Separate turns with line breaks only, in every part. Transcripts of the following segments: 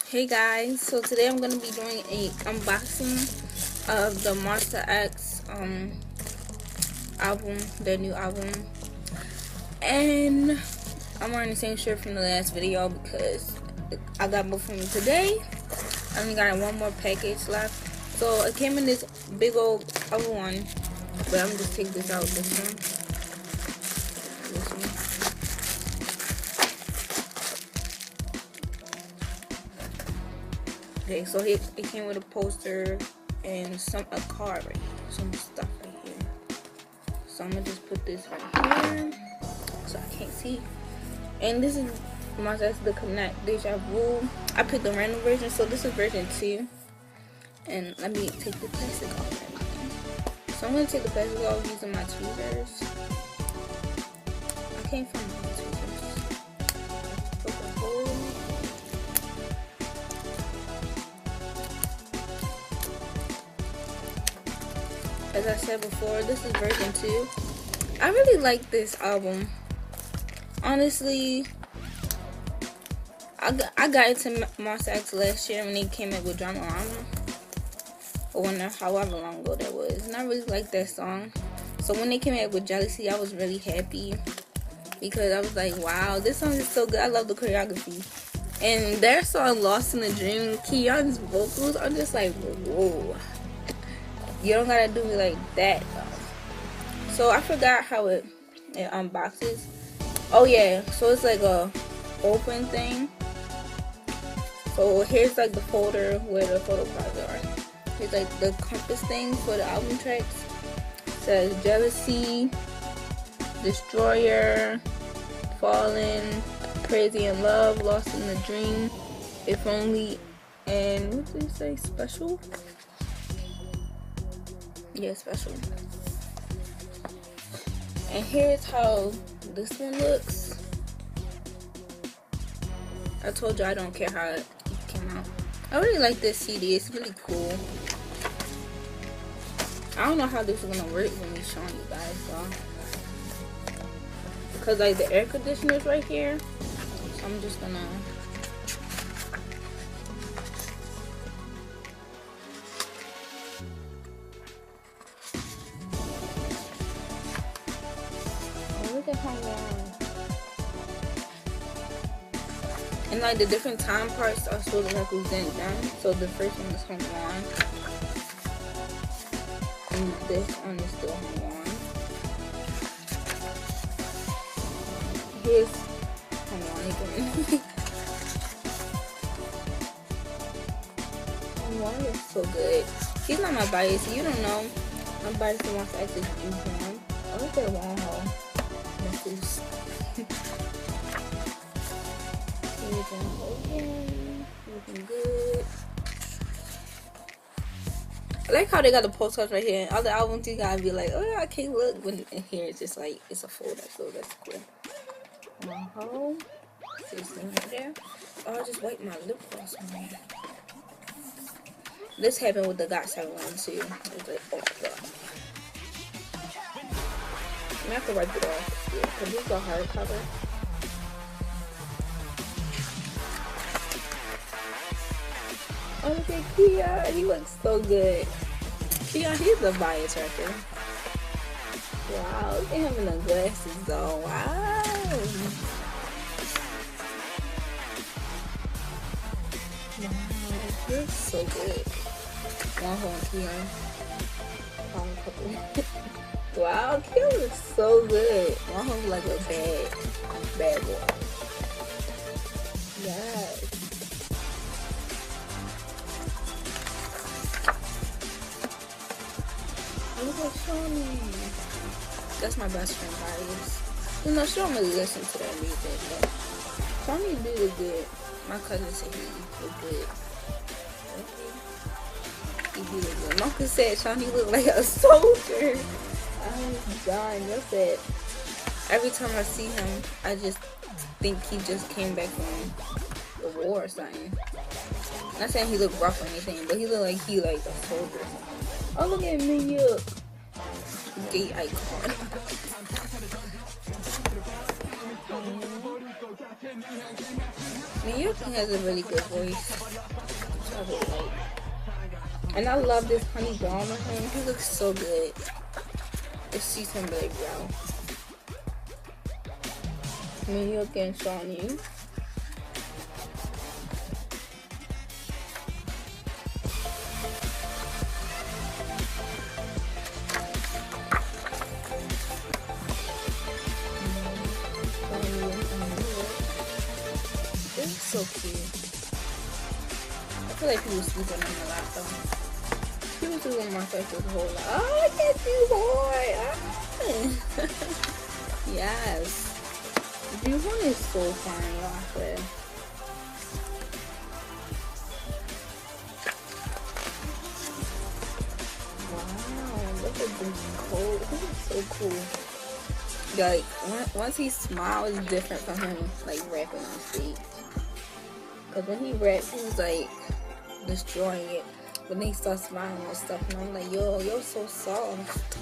Hey guys, so today I'm gonna be doing a unboxing of the Monsta X album, their new album, and I'm wearing the same shirt from the last video because I got both of them today. I only got one more package left, so it came in this big old other one, but I'm just take this out. This one. Okay, so it came with a poster and a card right here, some stuff right here. So I'm gonna just put this right here so I can't see. And this is Monsta X the Connect Deja Vu. I picked the random version, so this is version 2. And let me take the plastic off. So I'm gonna take the plastic off using my tweezers. I can't find my tweezers. As I said before, this is version 2. I really like this album. Honestly, I got into Monsta X last year when they came out with Dramarama. Or however long ago that was. And I really like that song. So when they came out with Jealousy, I was really happy. Because I was like, wow, this song is so good. I love the choreography. And their song, Lost in a Dream, Keon's vocals, I'm just like, whoa. You don't gotta do me like that though. So I forgot how it unboxes. Oh yeah, so it's like a open thing. So here's like the folder where the photo cards are. Here's like the compass thing for the album tracks. It says Jealousy, Destroyer, Fallen, Crazy in Love, Lost in the Dream, If Only, and what did it say? Special? Yeah, special. And here's how this one looks. I told you I don't care how it came out. I really like this CD. It's really cool. I don't know how this is gonna work when we showing you guys though. Because like the air conditioner's right here. So I'm just gonna and like the different time parts are supposed to represent them. So the first one is home on, and this one is still home on. Here's home on again. Home on is so good. He's not my bias. You don't know. My bias wants to actually do him. I look at one hole. This looking good. I like how they got the postcards right here. Other albums you gotta be like, oh yeah, I can't look. When in here it's just like it's a folder, so that's cool. Wow. See this thing right there? Oh, I just wiped my lip gloss on there. This happened with the GOT7 one too. It's like, oh my god. I have to wipe it off because this is a hardcover. Oh, look at Keon. He looks so good. Keon, he's the bias right there. Wow, look at him in the glasses though. Wow. Wow, he's so good. One home, Keon. Wow, Keon looks so good. One home like a bad boy. Yes. Look at Shawnee. That's my best friend, guys. You know, she don't really listen to that music, but Shawnee did good. My cousin said he did good. Okay. He did good. My cousin said Shawnee looked like a soldier. I'm dying. That's it. Every time I see him, I just think he just came back from the war or something. I'm not saying he looked rough or anything, but he looked like he like a soldier. Oh, look at me, gay icon. Miyuki has a really good voice. I really like. And I love this honey brown on him. He looks so good. Let's see some really brown. Miyuki and Shawnee. This is so cute. I feel like people sleep on him a lot though. People sleep on Monsta X a whole lot. Oh, look at you, boy! Ah. Yes. Juhon is so fine, y'all, I swear. Wow, look at this coat. This is so cool. Like, once he smiles, it's different from him, like, rapping on stage. Because when he raps, he was, like, destroying it. But then he starts smiling and stuff, and I'm like, yo, you're so soft.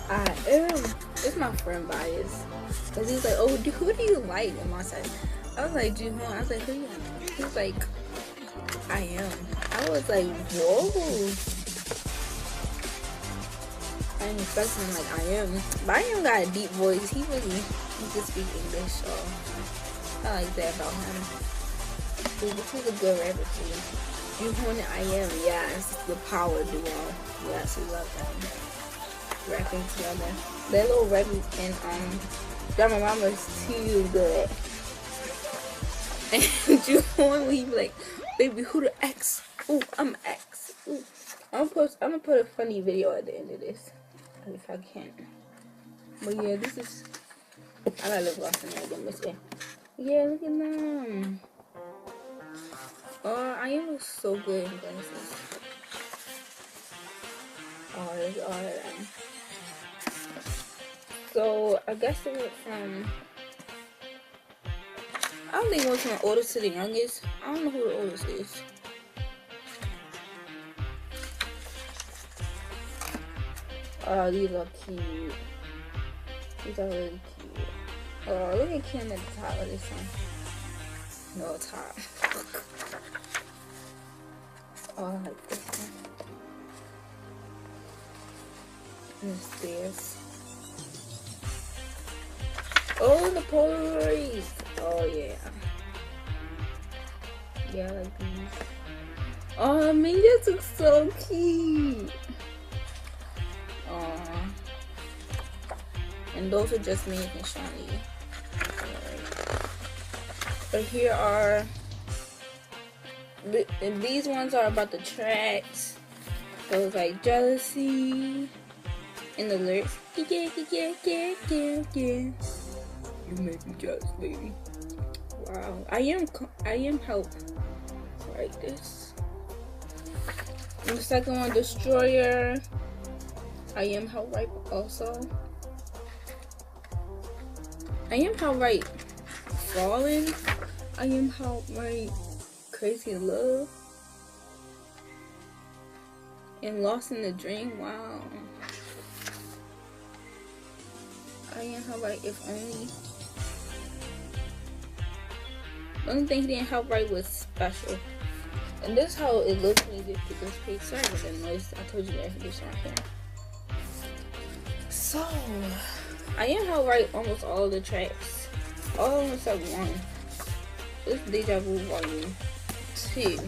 I am. It's my friend bias. Because he's like, oh, who do you like? And I said, I was like, Juhon. I was like, who you like? He was like, I am. I was like, whoa. I ain't expecting him like I am. But I am got a deep voice. He can speak English, so I like that about him. He's a good rapper too. Juhon and I am, yes, the power duo. Yes, we love them. Rapping together. Their little rapping in Dramarama is too good. And Juhon, he be like, baby, who the X? Ooh, I'm X. Ooh. I'm gonna put a funny video at the end of this. If I can. But yeah, this is. I got lip gloss in there again, but yeah, look at them. Oh, I am so good in glasses. Oh, there's all of them. So I guess it went from. I don't think it went from the oldest to the youngest. I don't know who the oldest is. Oh, these are cute. These are really cute. Oh, look at Kim at the top of this one. No, top. Oh, I like this one. And the stairs. Oh, the Polaroids. Oh, yeah. Yeah, I like these. Oh, I mean, this looks so cute. And those are just me and Shawnee. But here are these ones are about the tracks. Those like jealousy and the lyrics. Yeah. You make me jealous, baby. Wow. I am help. Like this. And the second one, Destroyer. I am help right also. I am how right Fallen. I am how right Crazy Love. And Lost in the Dream. Wow. I am how right If Only. The only thing he didn't help right was Special. And this is how it looks when you get to this page. Sorry for the noise. I told you that this right here. So I am how right almost all the tracks. All of them except one. This is Deja Vu Volume 2.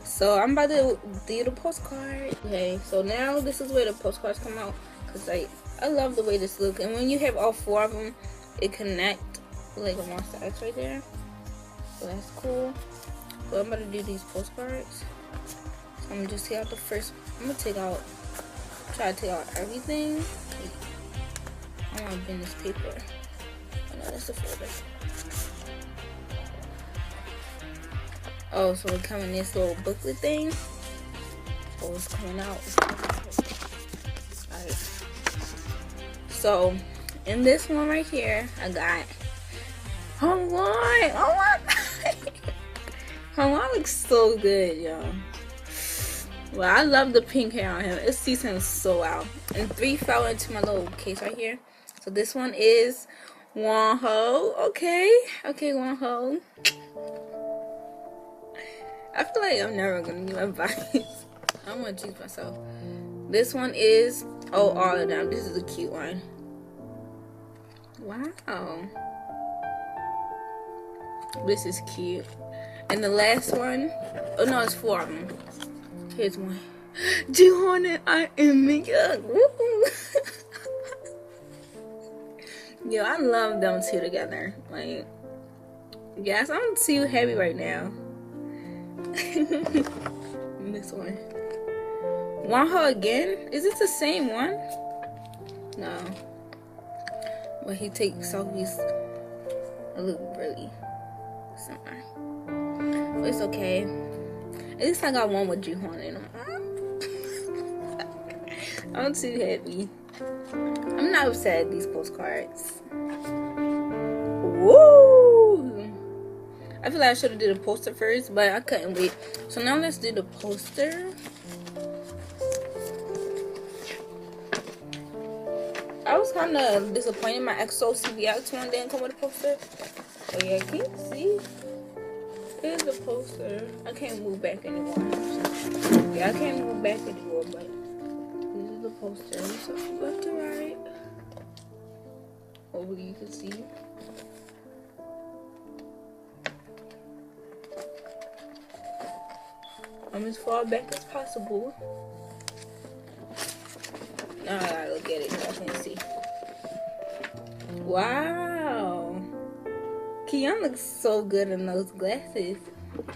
So I'm about to do the postcard. Okay, so now this is where the postcards come out. Cause I love the way this looks. And when you have all four of them, it connect like a Monsta X right there. So that's cool. So I'm about to do these postcards. So I'm gonna just take out the first. I'm gonna try to take out everything. I want to bend this paper. Oh no, that's the folder. Oh, so it come in this little booklet thing. Oh, it's coming out. Alright. So, in this one right here, I got Hong Won. Oh my god. Hong Won looks so good, y'all. Well, I love the pink hair on him. It sees him so out. And 3 fell into my little case right here. So this one is Wonho. Okay, Wonho. I feel like I'm never gonna get my vibes. I'm gonna choose myself. This one is all of them. This is a cute one. Wow. This is cute. And the last one, oh no, it's 4 of them. Here's one. Jihoon and I am young. Yo, I love them two together. Like, yes, I'm too happy right now. This one. Wonho again? Is this the same one? No. But he takes selfies. It look really similar. But it's okay. At least I got one with Jihoon in them. I'm too happy. I'm not upset at these postcards. Woo! I feel like I should have did a poster first, but I couldn't wait. So now let's do the poster. I was kind of disappointed my EXO CVX one didn't come with a poster. Oh yeah, can you see? Here's the poster. I can't move back anymore. Yeah, I can't move back anymore, but this is the poster. So left to right. Hopefully you can see. I'm as far back as possible. Now I gotta look at it so I can see. Wow. Kiyoung looks so good in those glasses.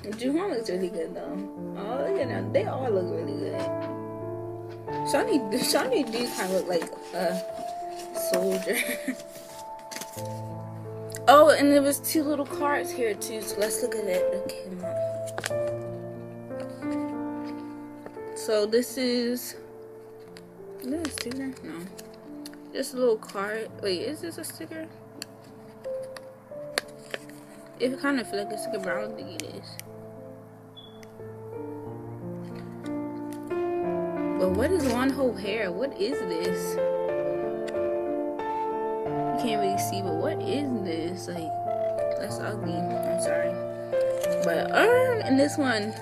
Jihoon looks really good though. Oh, look at them. They all look really good. Shawnee do kind of look like a soldier. Oh, and there was 2 little cards here too. So let's look at it. Okay, Mom. So this is that a sticker? No. Just a little card. Wait, is this a sticker? It kind of feels like a sticker, but I don't think it is. But what is Wonho hair? What is this? You can't really see, but what is this? Like, that's ugly. I'm sorry. But and this one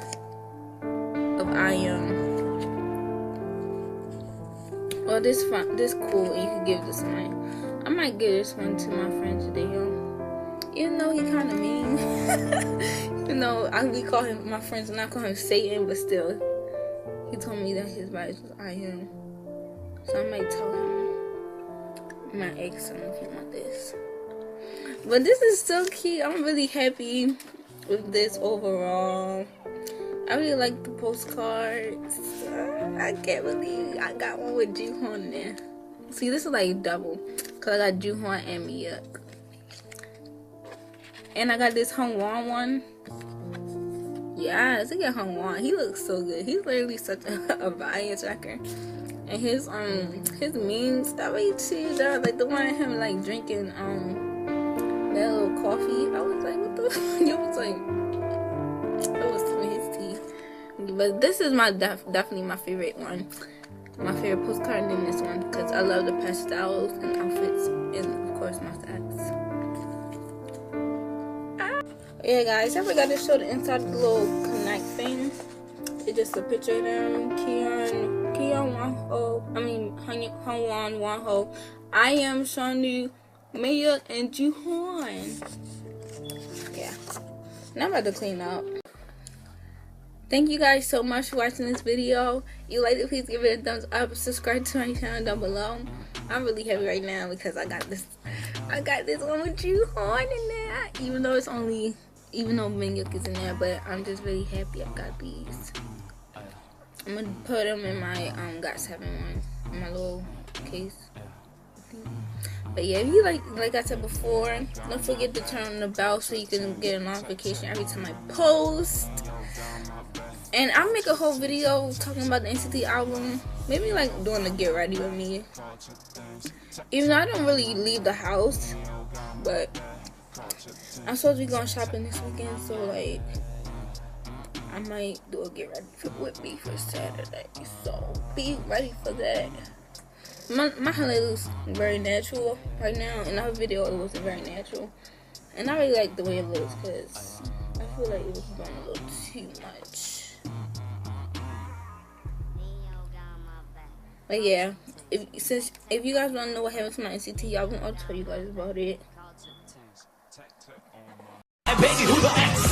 of I Am. Well, this cool, and you can give this one. I might give this one to my friend today, even though he kind of mean. Even though we call him, my friends, and I call him Satan, but still, he told me that his vibes was I Am. So I might tell him, I might ask him if he want this. But this is so cute. I'm really happy with this overall. I really like the postcards. I can't believe I got one with Jihoon there. See, this is like double. Because I got Jihoon and Miyuk. And I got this Hongwan one. Yes, look at Hongwan. He looks so good. He's literally such a firecracker. And his memes, that way too. That like the one of him like drinking that little coffee. I was like, what the? It was like, it was some of his tea. But this is my definitely my favorite one. My favorite postcard in this one because I love the pastels and outfits, and of course Monsta X. Yeah, guys, I forgot to show the inside of the little connect thing. It's just a picture of them. Hongwan, Wonho, I Am, Shawnee, Miyuk, and Jihoon. Yeah. Now I'm about to clean up. Thank you guys so much for watching this video. If you liked it, please give it a thumbs up. Subscribe to my channel down below. I'm really happy right now because I got this one with Jihoon in there. Even though Miyuk is in there, but I'm just really happy I got these. I'm gonna put them in my GOT7 one, in my little case. But yeah, if you like I said before, don't forget to turn on the bell so you can get a notification every time I post. And I'll make a whole video talking about the NCT album. Maybe like doing the get ready with me. Even though I don't really leave the house, but I'm supposed to be going shopping this weekend, so like I might do a get ready with me for Saturday. So be ready for that. My highlight looks very natural right now. In our video, it wasn't very natural. And I really like the way it looks because I feel like it was doing a little too much. But yeah, if you guys want to know what happened to my NCT, I'll tell you guys about it.
Baby, who the X?